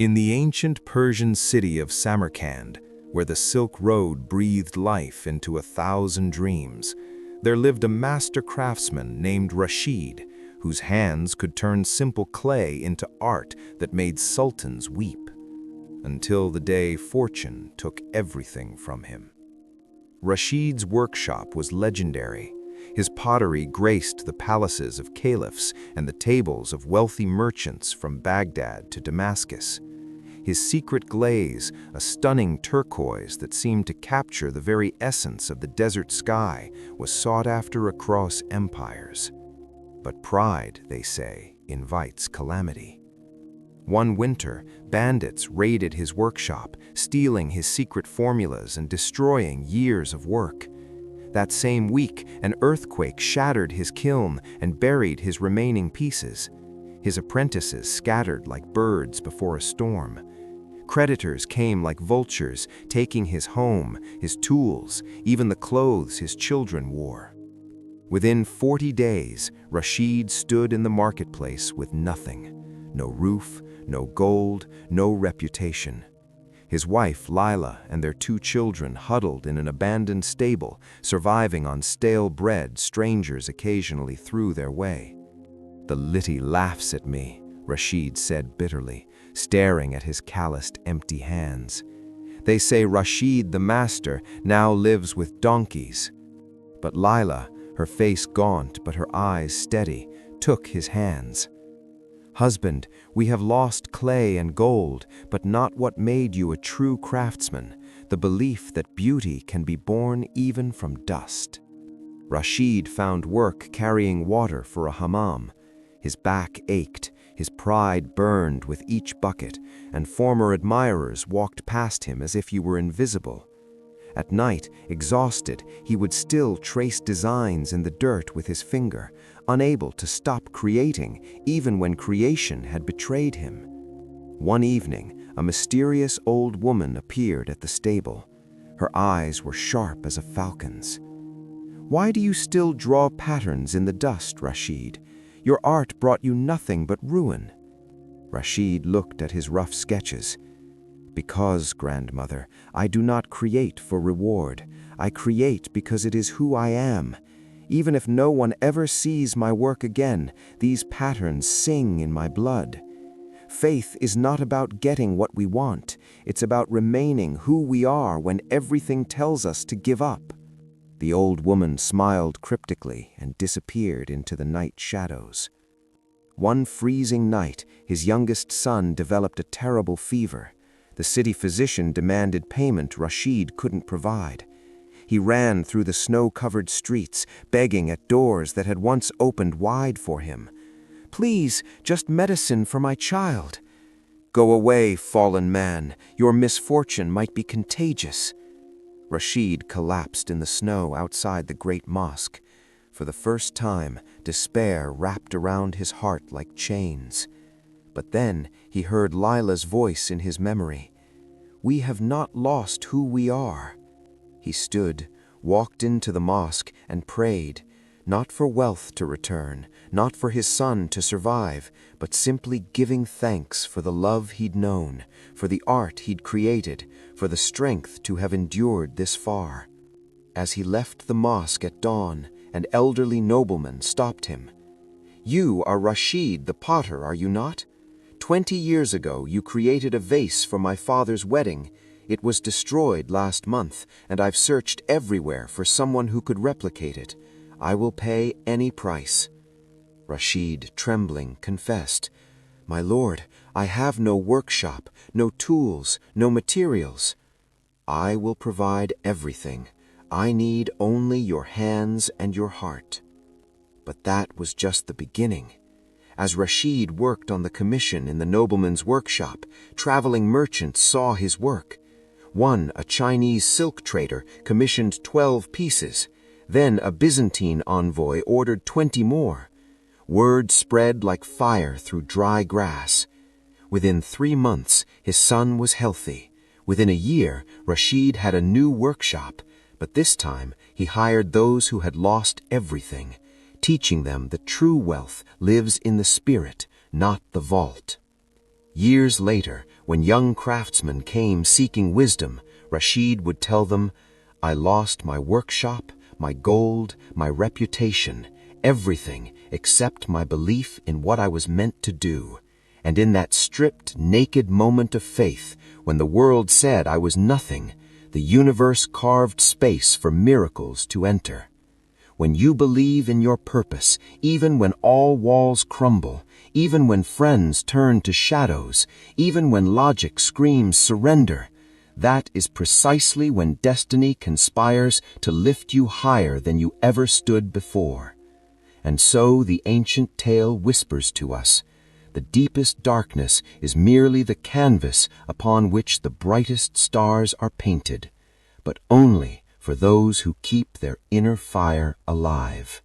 In the ancient Persian city of Samarkand, where the Silk Road breathed life into 1,000 dreams, there lived a master craftsman named Rashid, whose hands could turn simple clay into art that made sultans weep, until the day fortune took everything from him. Rashid's workshop was legendary. His pottery graced the palaces of caliphs and the tables of wealthy merchants from Baghdad to Damascus. His secret glaze, a stunning turquoise that seemed to capture the very essence of the desert sky, was sought after across empires. But pride, they say, invites calamity. One winter, bandits raided his workshop, stealing his secret formulas and destroying years of work. That same week, an earthquake shattered his kiln and buried his remaining pieces. His apprentices scattered like birds before a storm. Creditors came like vultures, taking his home, his tools, even the clothes his children wore. Within 40 days, Rashid stood in the marketplace with nothing. No roof, no gold, no reputation. His wife, Layla, and their 2 children huddled in an abandoned stable, surviving on stale bread strangers occasionally threw their way. "The litty laughs at me," Rashid said bitterly, staring at his calloused, empty hands. "They say Rashid, the master, now lives with donkeys." But Layla, her face gaunt but her eyes steady, took his hands. "Husband, we have lost clay and gold, but not what made you a true craftsman, the belief that beauty can be born even from dust." Rashid found work carrying water for a hammam. His back ached, his pride burned with each bucket, and former admirers walked past him as if he were invisible. At night, exhausted, he would still trace designs in the dirt with his finger, unable to stop creating, even when creation had betrayed him. One evening, a mysterious old woman appeared at the stable. Her eyes were sharp as a falcon's. "Why do you still draw patterns in the dust, Rashid? Your art brought you nothing but ruin." Rashid looked at his rough sketches. "Because, grandmother, I do not create for reward. I create because it is who I am. Even if no one ever sees my work again, these patterns sing in my blood. Faith is not about getting what we want. It's about remaining who we are when everything tells us to give up." The old woman smiled cryptically and disappeared into the night shadows. One freezing night, his youngest son developed a terrible fever. The city physician demanded payment Rashid couldn't provide. He ran through the snow-covered streets, begging at doors that had once opened wide for him. "Please, just medicine for my child." "Go away, fallen man. Your misfortune might be contagious." Rashid collapsed in the snow outside the great mosque. For the first time, despair wrapped around his heart like chains. But then he heard Layla's voice in his memory. "We have not lost who we are." He stood, walked into the mosque, and prayed, not for wealth to return, not for his son to survive, but simply giving thanks for the love he'd known, for the art he'd created, for the strength to have endured this far. As he left the mosque at dawn, an elderly nobleman stopped him. "You are Rashid the potter, are you not? 20 years ago, you created a vase for my father's wedding. It was destroyed last month, and I've searched everywhere for someone who could replicate it. I will pay any price." Rashid, trembling, confessed, "My lord, I have no workshop, no tools, no materials." "I will provide everything. I need only your hands and your heart." But that was just the beginning. As Rashid worked on the commission in the nobleman's workshop, traveling merchants saw his work. One, a Chinese silk trader, commissioned 12 pieces. Then a Byzantine envoy ordered 20 more. Word spread like fire through dry grass. Within 3 months, his son was healthy. Within a year, Rashid had a new workshop, but this time he hired those who had lost everything, teaching them that true wealth lives in the spirit, not the vault. Years later, When young craftsmen came seeking wisdom, Rashid would tell them, "I lost my workshop, my gold, my reputation, everything except my belief in what I was meant to do. And in that stripped, naked moment of faith, when the world said I was nothing, the universe carved space for miracles to enter. When you believe in your purpose, even when all walls crumble, even when friends turn to shadows, even when logic screams surrender, that is precisely when destiny conspires to lift you higher than you ever stood before." And so the ancient tale whispers to us, the deepest darkness is merely the canvas upon which the brightest stars are painted, but only for those who keep their inner fire alive.